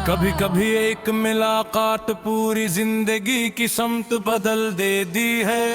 कभी कभी एक मुलाकात पूरी जिंदगी की समत बदल देती है।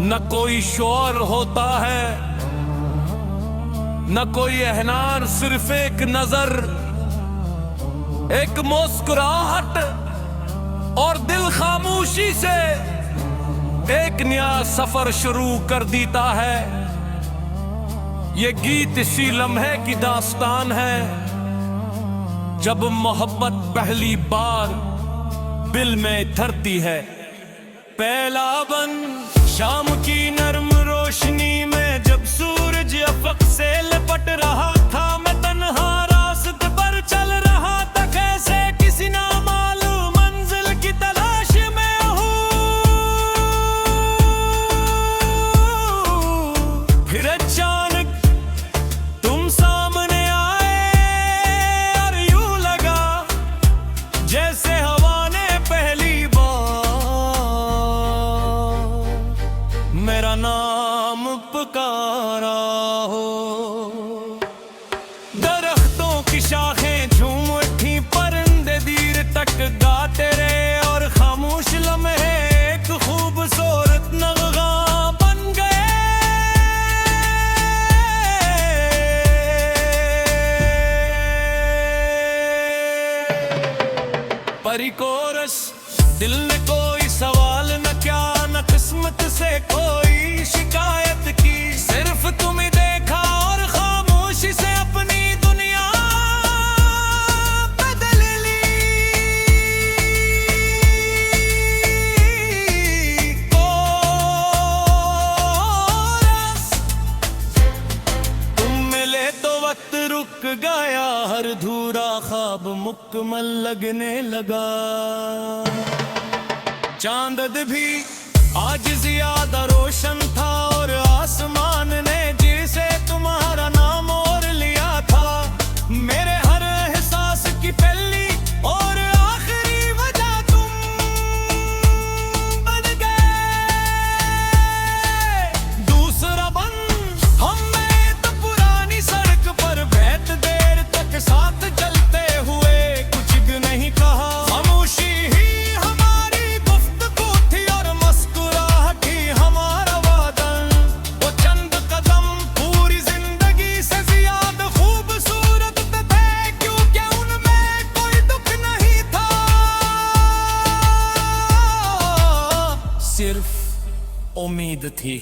न कोई शोर होता है न कोई एहनान, सिर्फ एक नजर, एक मुस्कुराहट और दिल खामोशी से एक नया सफर शुरू कर देता है। ये गीत इसी लम्हे की दास्तान है जब मोहब्बत पहली बार दिल में धरती है। पहला बन शाम की नरम रोशनी में जब सूरज अफक से लिपट रहा था, मैं तन्हा रास्ते पर चल रहा था, कैसे किसी नामालूम मंजिल की तलाश में हूँ। फिर अचानक तुम सामने आए और यूं लगा जैसे हवा ने पहली बार मेरा नाम पुकारा हो। दरख्तों की शाखें झूम उठी, परिंदे देर तक गाते रहे और खामोश लम्हे एक खूबसूरत नगमा बन गए। परी कोरस दिल ने कोई सवाल न क्या, न किस्मत से कोई शिकायत की, सिर्फ तुम्हें देखा और खामोशी से अपनी दुनिया बदल ली। कोरस तुम मिले तो वक्त रुक गया, हर धूरा ख्वाब मुकम्मल लगने लगा। चांद भी आज ज्यादा रोशन था और आसमान ने जिसे तुम्हारा नाम और लिया था, मेरे हर एहसास की पहली और आखिरी वजह तुम बन गए। दूसरा बन हमें तो पुरानी सड़क पर बैठ देर तक साथ चलते हुए कुछ भी नहीं कहा, खामोशी ही हमारी गुफ्तगू थी और मुस्कुराहट ही हमारा वादन। वो चंद कदम पूरी जिंदगी से ज्यादा खूबसूरत थे क्योंकि उनमें कोई दुख नहीं था, सिर्फ उम्मीद थी।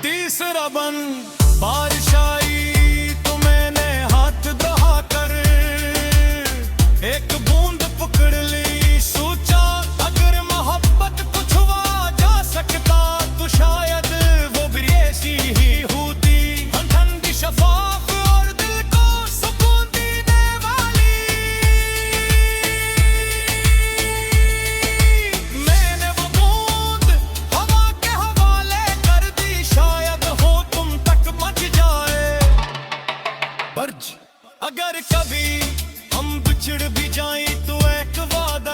तीसरा बन बारिश आई तो मैंने हाथ बढ़ा कर एक बूंद पकड़ ली, सोचा अगर मोहब्बत को छुआ जा सकता तो शायद वो भी ऐसी ही होती, ठंडी शफाफ और दिल को सुकून देने वाली। मैंने वो बूंद हवा के हवाले कर दी, शायद हो तुम तक मच जाए। पर अगर कभी हम बिछड़ भी जाएं तो एक वादा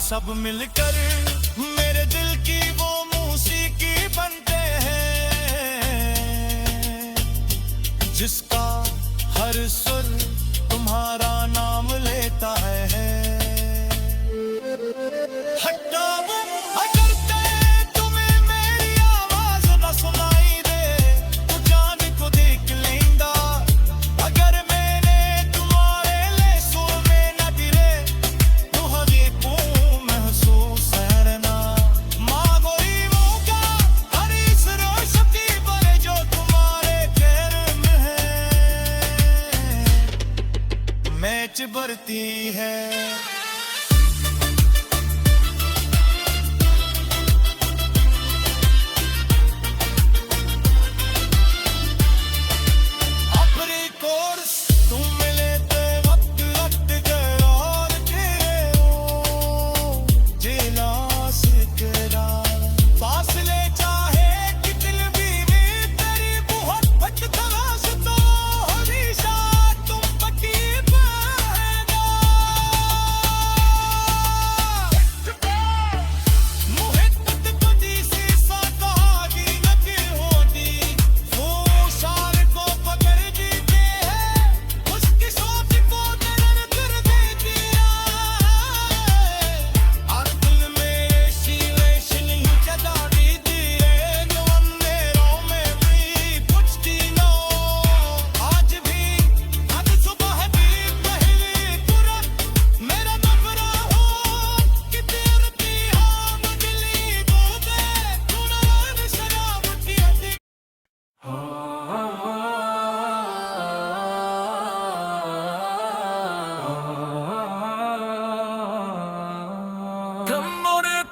सब मिलकर मेरे दिल की वो मौसीकी बनते हैं, जिसका हर सुर तुम्हारा नाम लेता है। हटाओ अगरते तुम्हें मेरी आवाज न सुनाई दे, तू जान को देख लेंदा। अगर मैंने तुम्हारे ले सुर में न गिरे, तू हवे को महसूस करना। मांगोई मौका हर इस रोशनी पर जो तुम्हारे पैर में है, मैच बढ़ती है।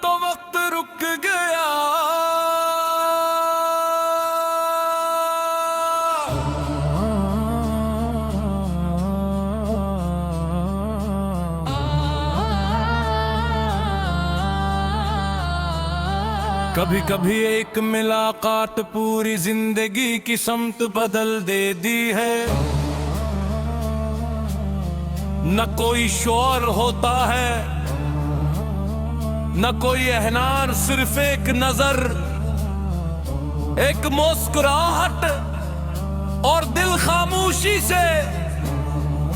तो वक्त रुक गया, कभी कभी एक मुलाकात पूरी जिंदगी की समत बदल देती है। न कोई शोर होता है, न कोई एहनान, सिर्फ एक नजर, एक मुस्कुराहट और दिल खामोशी से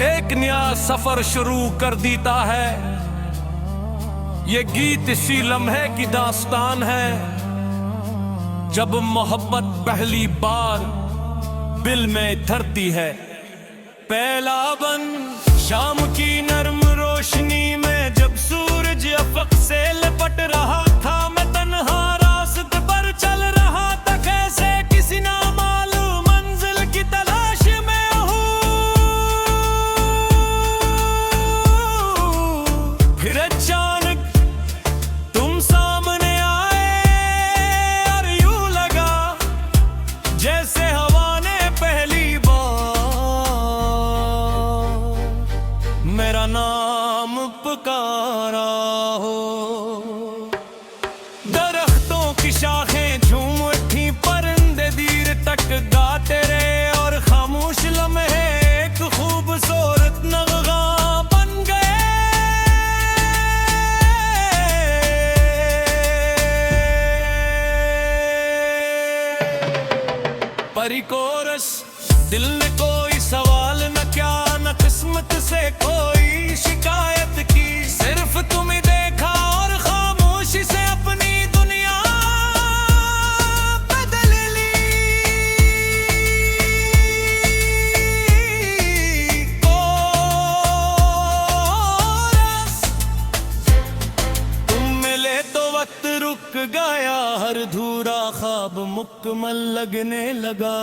एक नया सफर शुरू कर देता है। ये गीत इसी लम्हे की दास्तान है, जब मोहब्बत पहली बार दिल में धरती है। पहला बन शाम की नरम रोशनी में, जब सूरज अफक से लिपट रहा था, मैं तन्हा रास्ते पर चल रहा था, कैसे किसी नामालूम मंजिल की तलाश में हूँ। फिर अचानक तुम सामने आए और यूं लगा जैसे हवा ने पहली बार मेरा नाम पुकारा हो। दरख्तों की शाखें झूम उठी, परिंदे देर तक गाते रहे, और खामोश लम्हे एक खूबसूरत नगमा बन गए। परी कोरस दिल ने कोई सवाल न क्या, न किस्मत से कोई शिकायत की, सिर्फ तुम ही देखा और खामोशी से अपनी दुनिया बदल ली। कोरस तुम मिले तो वक्त रुक गया, हर धूरा ख्वाब मुकम्मल लगने लगा।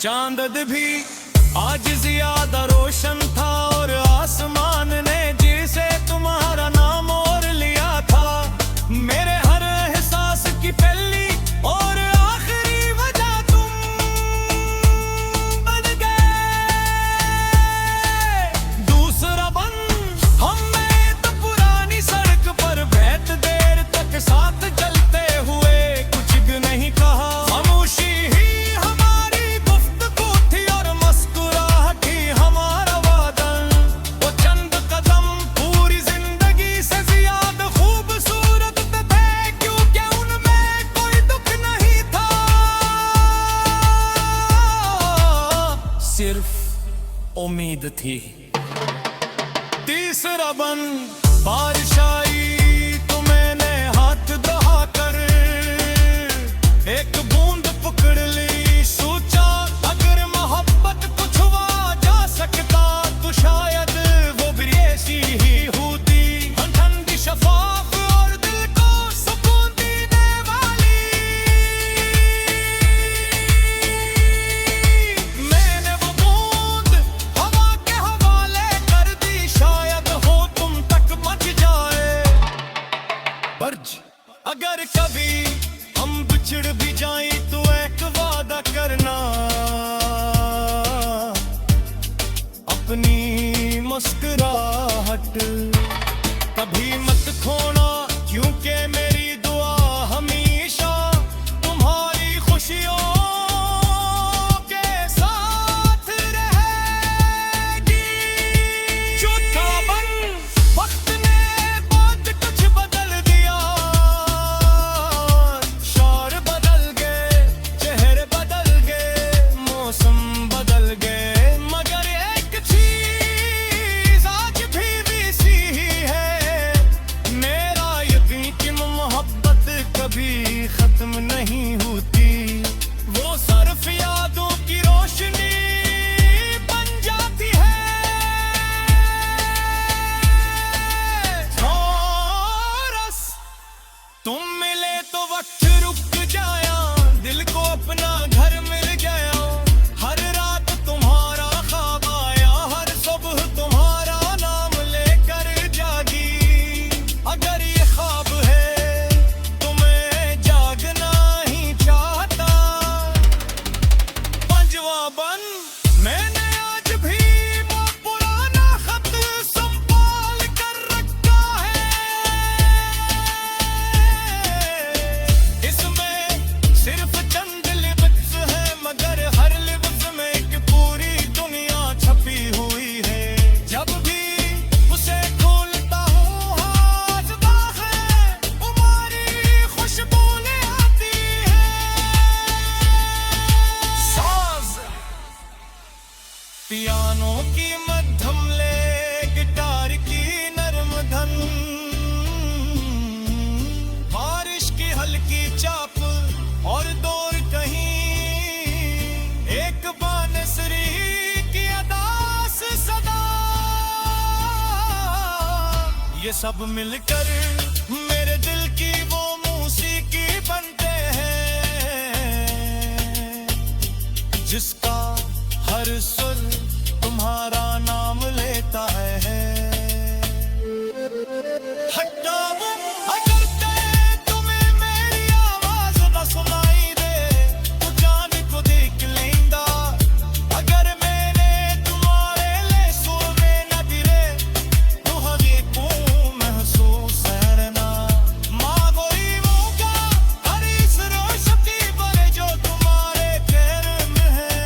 चांद भी आज ज्यादा रोशन था, और आसमान ने जिसे तुम्हारा नाम और लिया था, मेरे हर एहसास की पहली और आखिरी वजह तुम बन गए। दूसरा बन हमें तो पुरानी सड़क पर बैठ देर तक साथ चलते हुए कुछ भी नहीं कहा, खामोशी ही हमारी गुफ्तगू थी और मुस्कुराहट ही हमारा वादन। वो उम्मीद थी। तीसरा बन बारिश आई तो मैंने हाथ बढ़ा कर एक बूंद पकड़ ली, सोचा अगर मोहब्बत को छुआ जा सकता तो शायद वो भी ऐसी ही होती, ठंडी शफाफ और दिल को सुकून देने वाली। मैंने वो बूंद हवा के हवाले कर दी, शायद हो तुम तक मच जाए। बर्ज अगर कभी हम बिछड़ भी जाएं तो एक वादा करना, अपनी मुस्कुराहट कभी मत खोना, क्योंकि मेरी दुआ हमेशा तुम्हारी खुशियों के साथ रहेगी। चौथा बन वक्त ने बहुत कुछ बदल दिया, शौर बदल गए, चेहरे बदल गए, मौसम बदल गए, मगर एक चीज आज भी वैसी ही है, मेरा यकीन कि मोहब्बत कभी खत्म नहीं होती। वो सिर्फ यादों की रोशनी बन जाती है। थोरस तुम मिले तो वक्त रुक जाया, दिल को अपना घर मिल गया, हर रात तुम्हारा ख्वाब आया, हर सुबह तुम्हारा नाम लेकर जागी। अगर ये ख्वाब है तो मैं जागना ही चाहता। पंजवा बन मैंने आज भी वो पुराना खत संभाल कर रखा है, इसमें सिर्फ चंद लिप्स है, मगर हर लिप्स में एक पूरी दुनिया छपी हुई है। जब भी उसे खोलता हूँ हाजदा है, तुम्हारी खुशबू ले आती है। साज पियानो की मध्यम ले, गिटार की नरम धन, बारिश की हल्की चाप और दौर कहीं, एक बांसुरी की अदास सदा, ये सब मिलकर मेरे दिल की वो मौसीकी बनते हैं, जिसका हर सुर तुम्हारा नाम लेता है। हटाओ अगर तुम्हें मेरी आवाज न सुनाई दे तो जान को देख लेंदा, अगर मैंने तुम्हारे लिए सोने न दिले तो हवे को महसूस करना। मांगोई मौका हर इस रोशनी पर जो तुम्हारे पैर में है,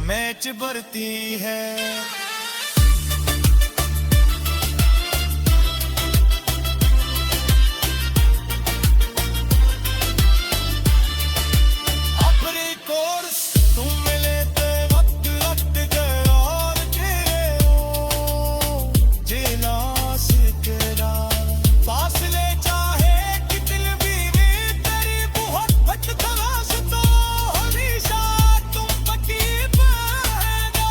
मैच बढ़ती है। अपने कोर्स तुम मिले थे वक्त लग गए और जीना सीख रहा, फासले चाहे कि दिल भी में तेरी मोहब्बत तलाश तो हमेशा तुम पकी रहेगा।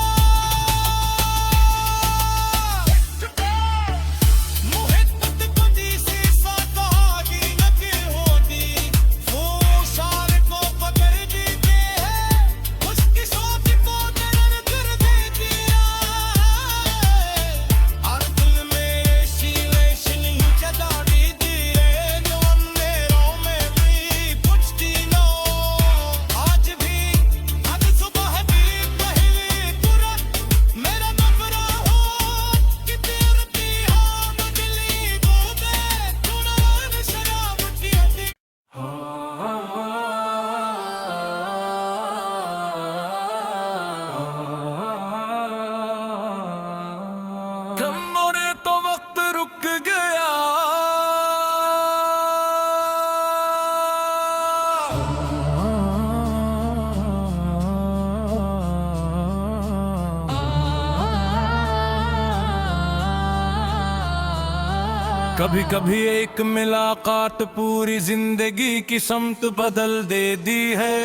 कभी कभी एक मुलाकात पूरी जिंदगी की समत बदल देती है।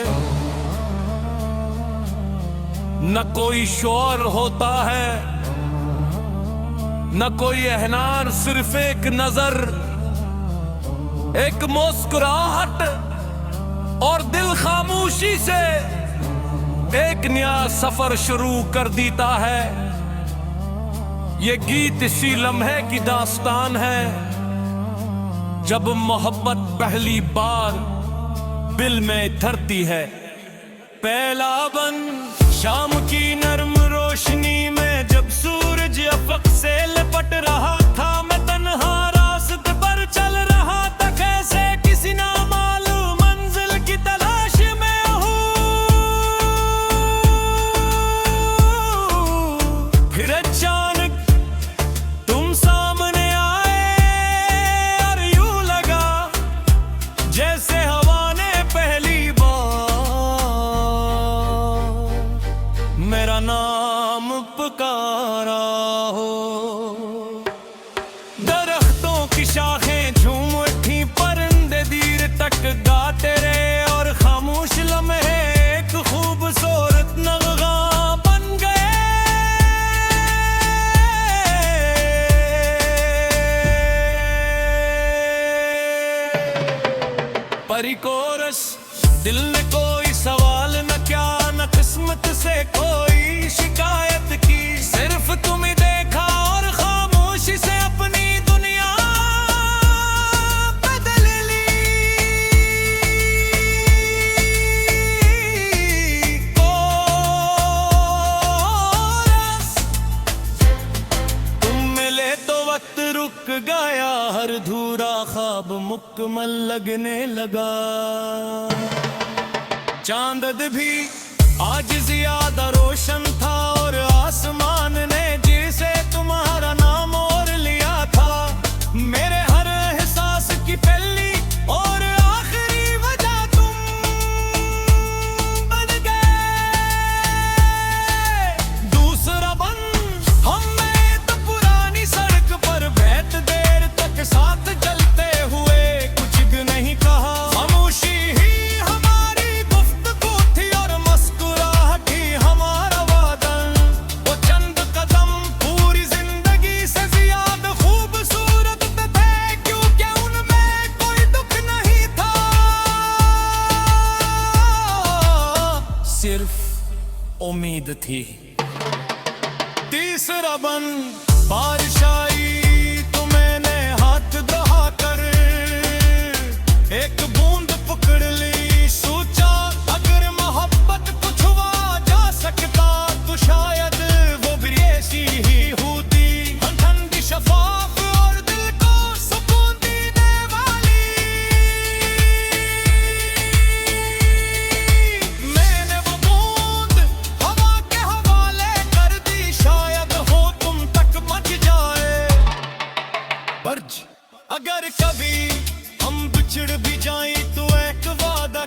न कोई शोर होता है न कोई एहनार, सिर्फ एक नजर, एक मुस्कुराहट और दिल खामोशी से एक नया सफर शुरू कर देता है। ये गीत इसी लम्हे की दास्तान है जब मोहब्बत पहली बार दिल में धरती है। पहला बन शाम की नर्म रोशनी में जब सूरज अफक से लिपट रहा था, मैं तन्हा रास्ते पर चल रहा था, कैसे किसी नामालूम मंजिल की तलाश में हूँ। फिर अचानक तुम सामने आए और यूं लगा जैसे हवा ने पहली बार मेरा नाम पुकारा हो। दरख्तों की शाखें झूम उठी, परिंदे देर तक गाते रहे और खामोश लम्हे एक खूबसूरत नगमा बन गए। परी कोरस दिल ने कोई सवाल न क्या, न किस्मत से कोई शिकायत की, सिर्फ तुम्हें देखा और खामोशी से अपनी दुनिया बदल ली। कोरस तुम मिले तो वक्त रुक गया, हर धूरा ख्वाब मुकम्मल लगने लगा। चांद भी आज ज्यादा रोशन था और आसमान ने जिसे तुम्हारा नाम और लिया था, मेरे हर एहसास की पहली और आखिरी वजह तुम बन गए। दूसरा बन हमें तो पुरानी सड़क पर बैठ देर तक साथ चलते हुए कुछ भी नहीं कहा, खामोशी ही सिर्फ उम्मीद थी। तीसरा बन बारिश आई तो मैंने हाथ बढ़ा कर एक बूंद पकड़ ली, सोचा अगर मोहब्बत को छुआ जा सकता तो शायद वो भी ऐसी ही होती, ठंडी शफाफ और दिल को सुकून देने वाली। मैंने वो बूंद हवा के हवाले कर दी, शायद हो तुम तक मच जाए। बर्ज अगर कभी हम बिछड़ भी जाएं तो एक वादा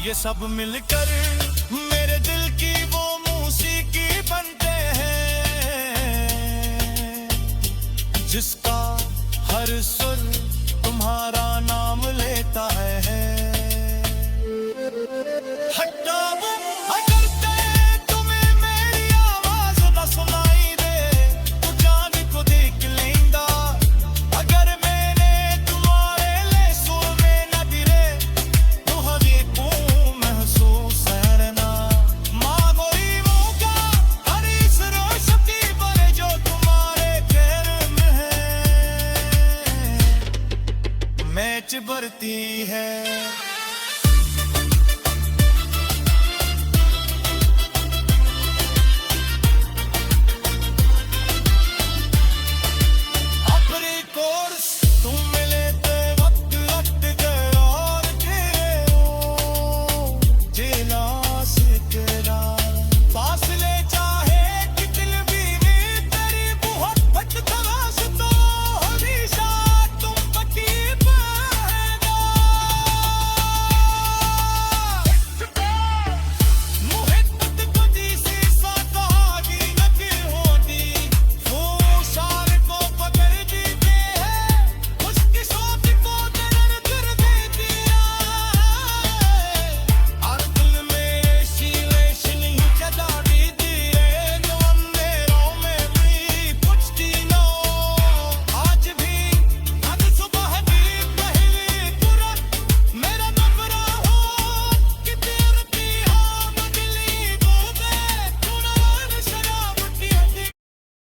ये सब मिलकर मेरे दिल की वो मौसीकी बनते हैं, जिसका हर सुर तुम्हारा नाम लेता है। हटाओ अगर तुम्हें मेरी आवाज न सुनाई दे, तो जान को देख लेंदा। अगर मैंने तुम्हारे लिए सुर में न गिरे, तो हवे को महसूस करना। मांगोरी मौका हर इस रोशनी पर जो तुम्हारे पैर में है, मैच बढ़ती है।